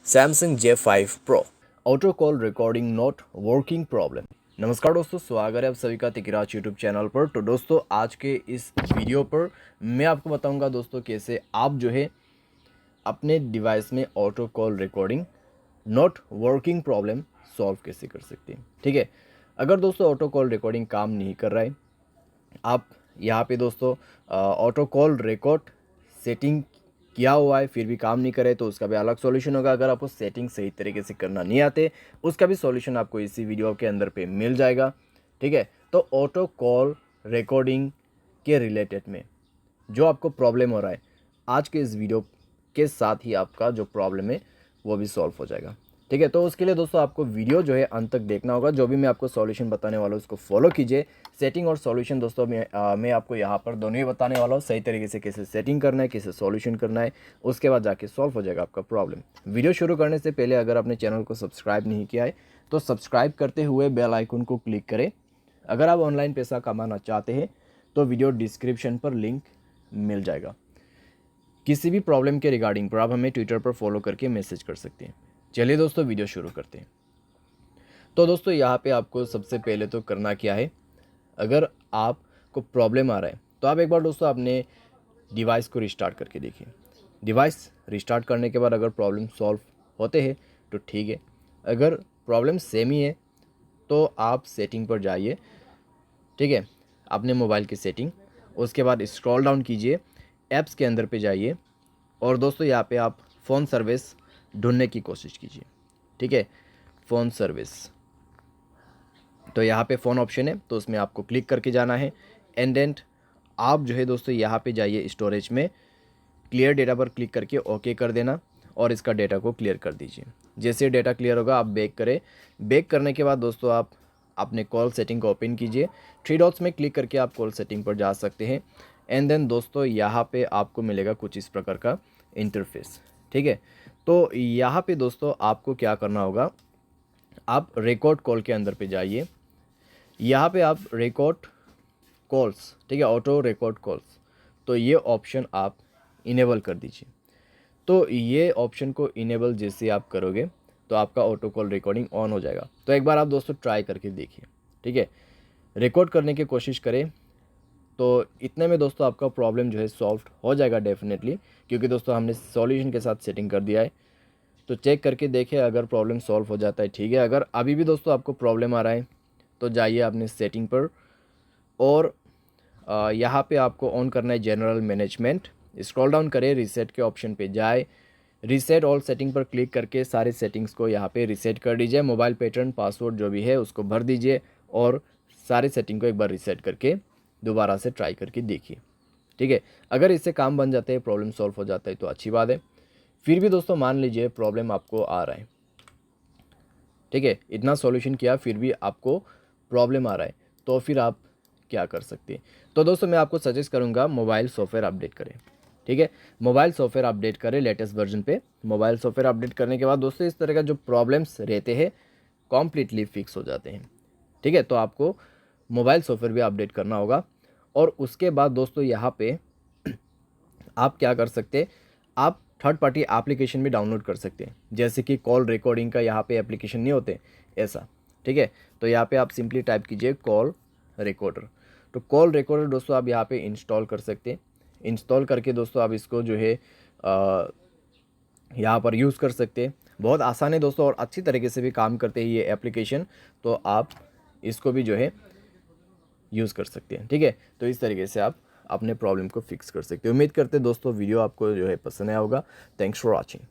Samsung J5 Pro auto call recording not working problem. नमस्कार दोस्तों, स्वागत है आप सभी का तिकराज यूट्यूब चैनल पर। तो दोस्तों आज के इस वीडियो पर मैं आपको बताऊंगा दोस्तों कैसे आप जो है अपने डिवाइस में auto call recording not working problem solve कैसे कर सकते हैं। ठीक है, अगर दोस्तों ऑटो कॉल रिकॉर्डिंग काम नहीं कर रहा है, आप यहाँ पे दोस्तों ऑटो कॉल रिकॉर्ड सेटिंग किया हुआ है फिर भी काम नहीं करे तो उसका भी अलग सॉल्यूशन होगा। अगर आपको सेटिंग सही तरीके से करना नहीं आते उसका भी सॉल्यूशन आपको इसी वीडियो के अंदर पे मिल जाएगा। ठीक है, तो ऑटो कॉल रिकॉर्डिंग के रिलेटेड में जो आपको प्रॉब्लम हो रहा है, आज के इस वीडियो के साथ ही आपका जो प्रॉब्लम है वो भी सॉल्व हो जाएगा। ठीक है, तो उसके लिए दोस्तों आपको वीडियो जो है अंत तक देखना होगा। जो भी मैं आपको सॉल्यूशन बताने वाला हूँ उसको फॉलो कीजिए। सेटिंग और सॉल्यूशन दोस्तों मैं आपको यहाँ पर दोनों ही बताने वाला हूँ, सही तरीके से कैसे सेटिंग करना है, कैसे सॉल्यूशन करना है, उसके बाद जाके सॉल्व हो जाएगा आपका प्रॉब्लम। वीडियो शुरू करने से पहले अगर आपने चैनल को सब्सक्राइब नहीं किया है तो सब्सक्राइब करते हुए बेल आइकन को क्लिक करें। अगर आप ऑनलाइन पैसा कमाना चाहते हैं तो वीडियो डिस्क्रिप्शन पर लिंक मिल जाएगा। किसी भी प्रॉब्लम के रिगार्डिंग पर आप हमें ट्विटर पर फॉलो करके मैसेज कर सकते हैं। चलिए दोस्तों वीडियो शुरू करते हैं। तो दोस्तों यहाँ पे आपको सबसे पहले तो करना क्या है, अगर आपको प्रॉब्लम आ रहा है तो आप एक बार दोस्तों अपने डिवाइस को रिस्टार्ट करके देखिए। डिवाइस रिस्टार्ट करने के बाद अगर प्रॉब्लम सॉल्व होते हैं तो ठीक है, अगर प्रॉब्लम सेम ही है तो आप सेटिंग पर जाइए। ठीक है, अपने मोबाइल की सेटिंग, उसके बाद स्क्रॉल डाउन कीजिए, ऐप्स के अंदर पे जाइए और दोस्तों यहाँ पे आप फ़ोन सर्विस ढूंढने की कोशिश कीजिए। ठीक है, फ़ोन सर्विस, तो यहाँ पे फ़ोन ऑप्शन है तो उसमें आपको क्लिक करके जाना है। एंड देन आप जो है दोस्तों यहाँ पे जाइए स्टोरेज में, क्लियर डेटा पर क्लिक करके ओके कर देना और इसका डेटा को क्लियर कर दीजिए। जैसे डेटा क्लियर होगा आप बैक करें। बैक करने के बाद दोस्तों आप अपने कॉल सेटिंग को ओपन कीजिए। थ्री डॉट्स में क्लिक करके आप कॉल सेटिंग पर जा सकते हैं। एंड देन दोस्तों यहाँ पे आपको मिलेगा कुछ इस प्रकार का इंटरफेस। ठीक है, तो यहाँ पे दोस्तों आपको क्या करना होगा, आप रिकॉर्ड कॉल के अंदर पे जाइए। यहाँ पे आप रिकॉर्ड कॉल्स, ठीक है, ऑटो रिकॉर्ड कॉल्स, तो ये ऑप्शन आप इनेबल कर दीजिए। तो ये ऑप्शन को इनेबल जैसे आप करोगे तो आपका ऑटो कॉल रिकॉर्डिंग ऑन हो जाएगा। तो एक बार आप दोस्तों ट्राई करके देखिए। ठीक है, रिकॉर्ड करने की कोशिश करें तो इतने में दोस्तों आपका प्रॉब्लम जो है सॉल्व हो जाएगा डेफिनेटली, क्योंकि दोस्तों हमने सॉल्यूशन के साथ सेटिंग कर दिया है। तो चेक करके देखें, अगर प्रॉब्लम सॉल्व हो जाता है ठीक है, अगर अभी भी दोस्तों आपको प्रॉब्लम आ रहा है तो जाइए अपने सेटिंग पर और यहाँ पे आपको ऑन करना है जनरल मैनेजमेंट। स्क्रॉल डाउन करें, रीसेट के ऑप्शन पे जाए, रीसेट ऑल सेटिंग पर क्लिक करके सारे सेटिंग्स को यहाँ पे रीसेट कर दीजिए। मोबाइल पैटर्न पासवर्ड जो भी है उसको भर दीजिए और सारे सेटिंग को एक बार रीसेट करके दोबारा से ट्राई करके देखिए। ठीक है, अगर इससे काम बन जाता है, प्रॉब्लम सॉल्व हो जाता है तो अच्छी बात है। फिर भी दोस्तों मान लीजिए प्रॉब्लम आपको आ रहा है, ठीक है, इतना सॉल्यूशन किया फिर भी आपको प्रॉब्लम आ रहा है, तो फिर आप क्या कर सकते हैं। तो दोस्तों मैं आपको सजेस्ट करूंगा मोबाइल सॉफ्टवेयर अपडेट करें। ठीक है, मोबाइल सॉफ्टवेयर अपडेट करें लेटेस्ट वर्जन पे। मोबाइल सॉफ्टवेयर अपडेट करने के बाद दोस्तों इस तरह का जो प्रॉब्लम्स रहते हैं कॉम्प्लीटली फिक्स हो जाते हैं। ठीक है, तो आपको मोबाइल सॉफ्टवेयर भी अपडेट करना होगा और उसके बाद दोस्तों यहाँ पे आप क्या कर सकते हैं, आप थर्ड पार्टी एप्लीकेशन भी डाउनलोड कर सकते हैं, जैसे कि कॉल रिकॉर्डिंग का यहाँ पे एप्लीकेशन नहीं होते ऐसा। ठीक है, तो यहाँ पे आप सिंपली टाइप कीजिए कॉल रिकॉर्डर। तो कॉल रिकॉर्डर दोस्तों आप यहाँ पे इंस्टॉल कर सकते हैं। इंस्टॉल करके दोस्तों आप इसको जो है यहाँ पर यूज़ कर सकते हैं। बहुत आसान है दोस्तों और अच्छी तरीके से भी काम करते हैं ये एप्लीकेशन, तो आप इसको भी जो है यूज़ कर सकते हैं। ठीक है, तो इस तरीके से आप अपने प्रॉब्लम को फिक्स कर सकते हैं। उम्मीद करते हैं दोस्तों वीडियो आपको जो है पसंद आया होगा। Thanks for watching.